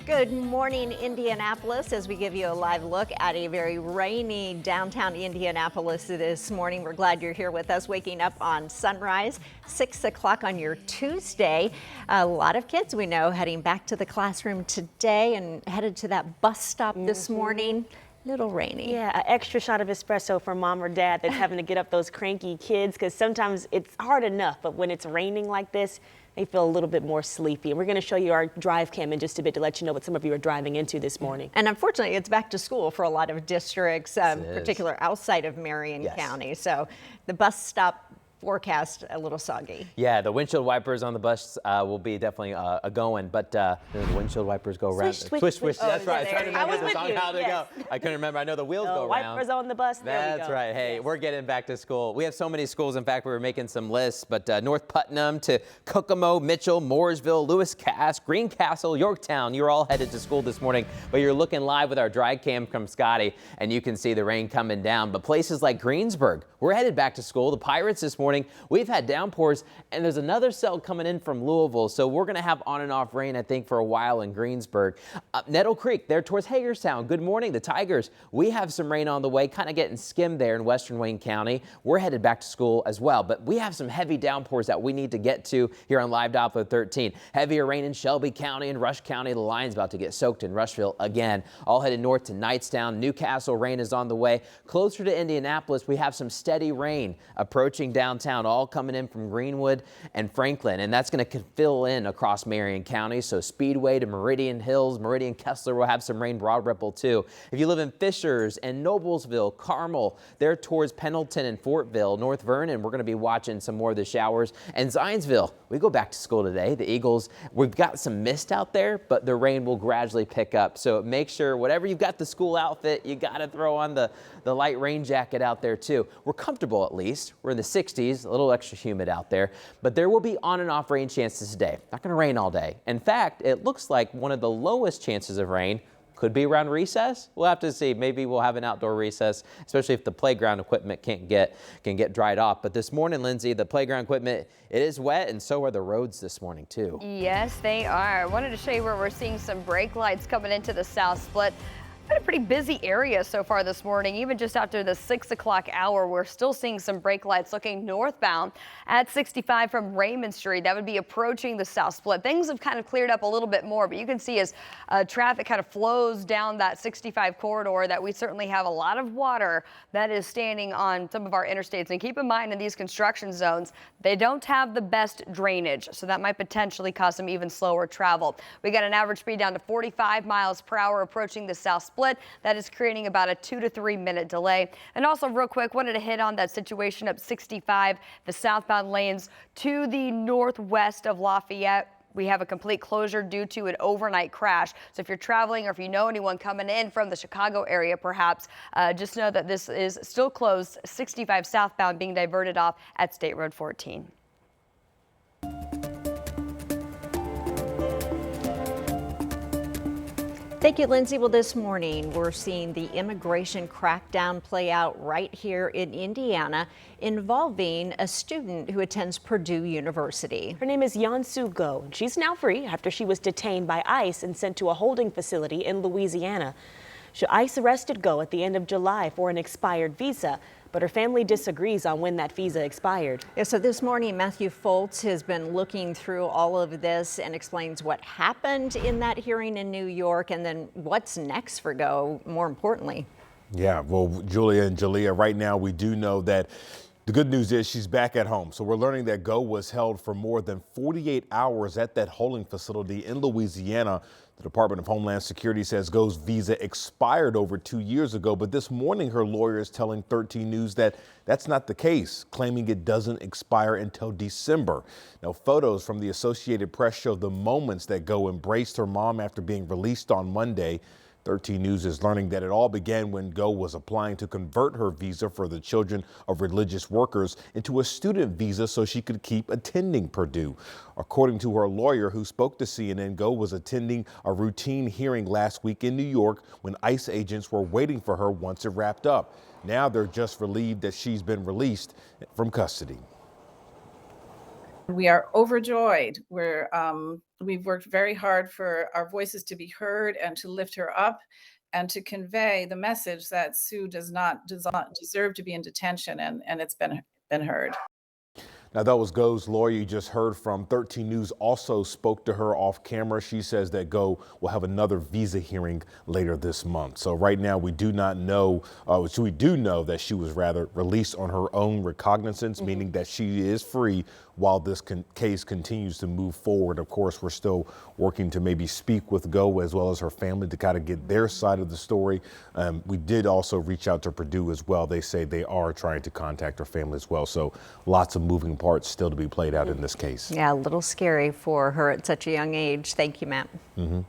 Good morning, Indianapolis, as we give you a live look at a very rainy downtown Indianapolis this morning. We're glad you're here with us, waking up on sunrise, 6 o'clock on your Tuesday. A lot of kids we know heading back to the classroom today and headed to that bus stop this morning. Little rainy. Yeah, an extra shot of espresso for mom or dad that's having to get up those cranky kids, because sometimes it's hard enough, but when it's raining like this, they feel a little bit more sleepy. And we're going to show you our drive cam in just a bit to let you know what some of you are driving into this morning. And unfortunately, it's back to school for a lot of districts, particularly outside of Marion County. So the bus stop forecast a little soggy. Yeah, the windshield wipers on the bus will be definitely a going, but the windshield wipers go around. Swish, swish, swish. That's right. I was with you. How they go. I couldn't remember. I know the wheels go around. Wipers on the bus. There we go. That's right. Hey, we're getting back to school. We have so many schools. In fact, we were making some lists, but North Putnam to Kokomo, Mitchell, Mooresville, Lewis Cass, Greencastle, Yorktown. You're all headed to school this morning, but you're looking live with our dry cam from Scotty, and you can see the rain coming down. But places like Greensburg, we're headed back to school. The Pirates this morning, we've had downpours, and there's another cell coming in from Louisville, so we're going to have on and off rain, I think, for a while in Greensburg. Nettle Creek, there towards Hagerstown. Good morning, the Tigers. We have some rain on the way, kind of getting skimmed there in western Wayne County. We're headed back to school as well, but we have some heavy downpours that we need to get to here on Live Doppler 13. Heavier rain in Shelby County and Rush County. The line's about to get soaked in Rushville again. All headed north to Knightstown. Newcastle rain is on the way. Closer to Indianapolis, we have some steady rain approaching downtown, all coming in from Greenwood and Franklin, and that's going to fill in across Marion County. So Speedway to Meridian Hills, Meridian Kessler will have some rain. Broad Ripple too. If you live in Fishers and Noblesville, Carmel, there towards Pendleton and Fortville, North Vernon, we're going to be watching some more of the showers. And Zionsville, we go back to school today. The Eagles, we've got some mist out there, but the rain will gradually pick up. So make sure whatever you've got the school outfit, you got to throw on the light rain jacket out there too. We're comfortable at least. We're in the 60s, a little extra humid out there, but there will be on and off rain chances today. Not going to rain all day. In fact, it looks like one of the lowest chances of rain could be around recess. We'll have to see. Maybe we'll have an outdoor recess, especially if the playground equipment can get dried off. But this morning, Lindsay, the playground equipment, it is wet, and so are the roads this morning too. Yes, they are. I wanted to show you where we're seeing some brake lights coming into the South Split. Been a pretty busy area so far this morning. Even just after the 6 o'clock hour, we're still seeing some brake lights looking northbound at 65 from Raymond Street. That would be approaching the South Split. Things have kind of cleared up a little bit more, but you can see as traffic kind of flows down that 65 corridor that we certainly have a lot of water that is standing on some of our interstates. And keep in mind, in these construction zones, they don't have the best drainage, so that might potentially cause some even slower travel. We got an average speed down to 45 miles per hour approaching the South Split. That is creating about a 2 to 3 minute delay. And also real quick, wanted to hit on that situation up 65, the southbound lanes to the northwest of Lafayette. We have a complete closure due to an overnight crash. So if you're traveling or if you know anyone coming in from the Chicago area, perhaps just know that this is still closed. 65 southbound being diverted off at State Road 14. Thank you, Lindsay. Well, this morning we're seeing the immigration crackdown play out right here in Indiana, involving a student who attends Purdue University. Her name is Yeonsu Go. She's now free after she was detained by ICE and sent to a holding facility in Louisiana. ICE arrested Go at the end of July for an expired visa, but her family disagrees on when that visa expired. Yeah, so this morning, Matthew Foltz has been looking through all of this and explains what happened in that hearing in New York and then what's next for Go, more importantly. Yeah, well, Julia and Jalea, right now we do know that the good news is she's back at home. So we're learning that Go was held for more than 48 hours at that holding facility in Louisiana. The Department of Homeland Security says Go's visa expired over 2 years ago, but this morning her lawyer is telling 13 News that that's not the case, claiming it doesn't expire until December. Now, photos from the Associated Press show the moments that Go embraced her mom after being released on Monday. 13 News is learning that it all began when Go was applying to convert her visa for the children of religious workers into a student visa so she could keep attending Purdue. According to her lawyer, who spoke to CNN, Go was attending a routine hearing last week in New York when ICE agents were waiting for her once it wrapped up. Now they're just relieved that she's been released from custody. We are overjoyed. We've worked very hard for our voices to be heard and to lift her up and to convey the message that Sue does not deserve to be in detention, and it's been heard. Now, that was Go's lawyer you just heard from. 13 News also spoke to her off camera. She says that Go will have another visa hearing later this month. So right now we do not know, we do know that she was rather released on her own recognizance, meaning that she is free while this case continues to move forward. Of course, we're still working to maybe speak with Go as well as her family to kind of get their side of the story. We did also reach out to Purdue as well. They say they are trying to contact her family as well. So lots of moving parts still to be played out in this case. Yeah, a little scary for her at such a young age. Thank you, Matt. Well,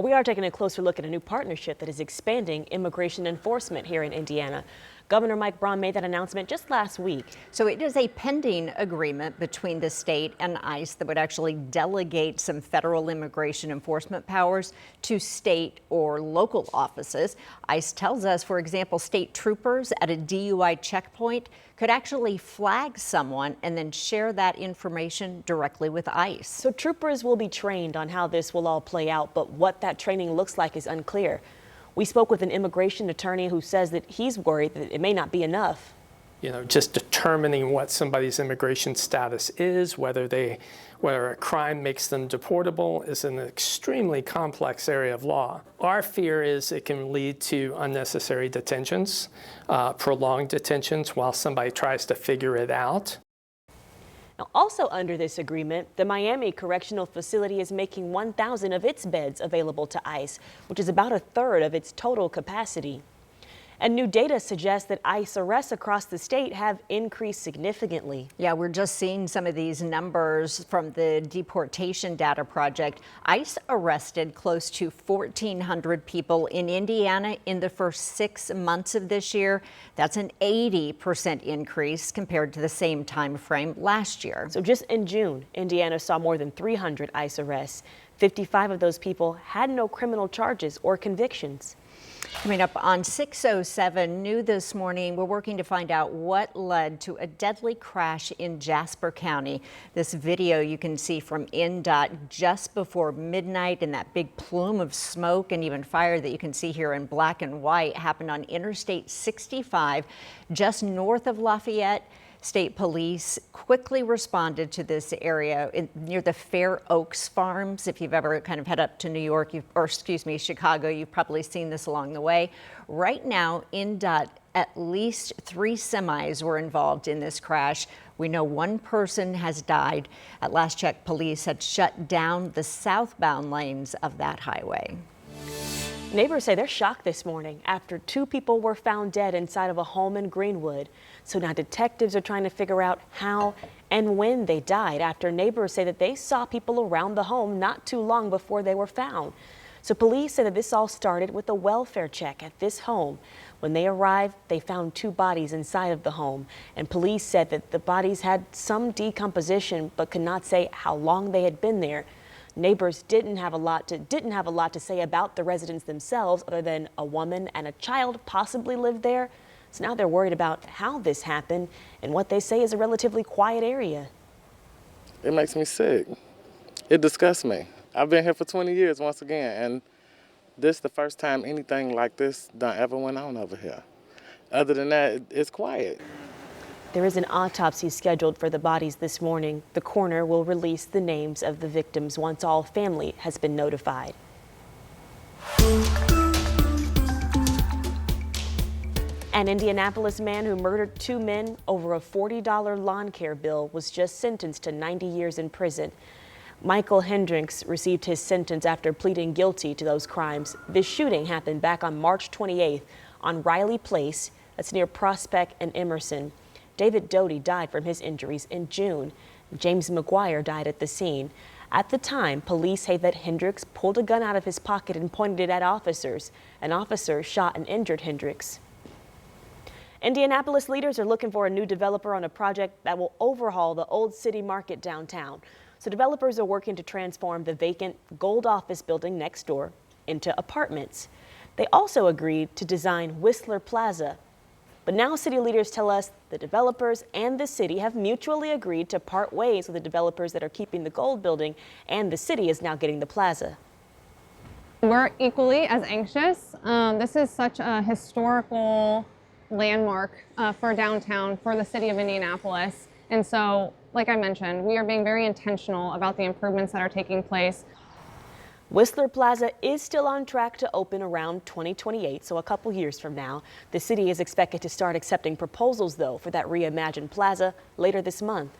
we are taking a closer look at a new partnership that is expanding immigration enforcement here in Indiana. Governor Mike Braun made that announcement just last week. So it is a pending agreement between the state and ICE that would actually delegate some federal immigration enforcement powers to state or local offices. ICE tells us, for example, state troopers at a DUI checkpoint could actually flag someone and then share that information directly with ICE. So troopers will be trained on how this will all play out, but what that training looks like is unclear. We spoke with an immigration attorney who says that he's worried that it may not be enough. You know, just determining what somebody's immigration status is, whether a crime makes them deportable, is an extremely complex area of law. Our fear is it can lead to unnecessary detentions, prolonged detentions while somebody tries to figure it out. Now, also under this agreement, the Miami Correctional Facility is making 1,000 of its beds available to ICE, which is about a third of its total capacity. And new data suggests that ICE arrests across the state have increased significantly. Yeah, we're just seeing some of these numbers from the Deportation Data Project. ICE arrested close to 1,400 people in Indiana in the first 6 months of this year. That's an 80% increase compared to the same time frame last year. So just in June, Indiana saw more than 300 ICE arrests. 55 of those people had no criminal charges or convictions. Coming up on 6:07, new this morning, we're working to find out what led to a deadly crash in Jasper County. This video you can see from INDOT just before midnight, and that big plume of smoke and even fire that you can see here in black and white happened on Interstate 65 just north of Lafayette. State police quickly responded to this area near the Fair Oaks Farms. If you've ever kind of head up to New York, Chicago, you've probably seen this along the way. Right now, INDOT, at least 3 semis were involved in this crash. We know one person has died. At last check, police had shut down the southbound lanes of that highway. Neighbors say they're shocked this morning after 2 people were found dead inside of a home in Greenwood. So now detectives are trying to figure out how and when they died after neighbors say that they saw people around the home not too long before they were found. So police say that this all started with a welfare check at this home. When they arrived, they found 2 bodies inside of the home, and police said that the bodies had some decomposition but could not say how long they had been there. Neighbors didn't have a lot to say about the residents themselves other than a woman and a child possibly lived there. So now they're worried about how this happened in what they say is a relatively quiet area. It makes me sick. It disgusts me. I've been here for 20 years once again, and this is the first time anything like this done ever went on over here. Other than that, it's quiet. There is an autopsy scheduled for the bodies this morning. The coroner will release the names of the victims once all family has been notified. An Indianapolis man who murdered 2 men over a $40 lawn care bill was just sentenced to 90 years in prison. Michael Hendricks received his sentence after pleading guilty to those crimes. This shooting happened back on March 28th on Riley Place, that's near Prospect and Emerson. David Doty died from his injuries in June. James McGuire died at the scene. At the time, police say that Hendricks pulled a gun out of his pocket and pointed it at officers. An officer shot and injured Hendricks. Indianapolis leaders are looking for a new developer on a project that will overhaul the old city market downtown. So developers are working to transform the vacant Gold office building next door into apartments. They also agreed to design Whistler Plaza. But now city leaders tell us the developers and the city have mutually agreed to part ways with the developers that are keeping the Gold building, and the city is now getting the plaza. We're equally as anxious. This is such a historical landmark for downtown, for the city of Indianapolis. And so, like I mentioned, we are being very intentional about the improvements that are taking place. Whistler Plaza is still on track to open around 2028, so a couple years from now. The city is expected to start accepting proposals, though, for that reimagined plaza later this month.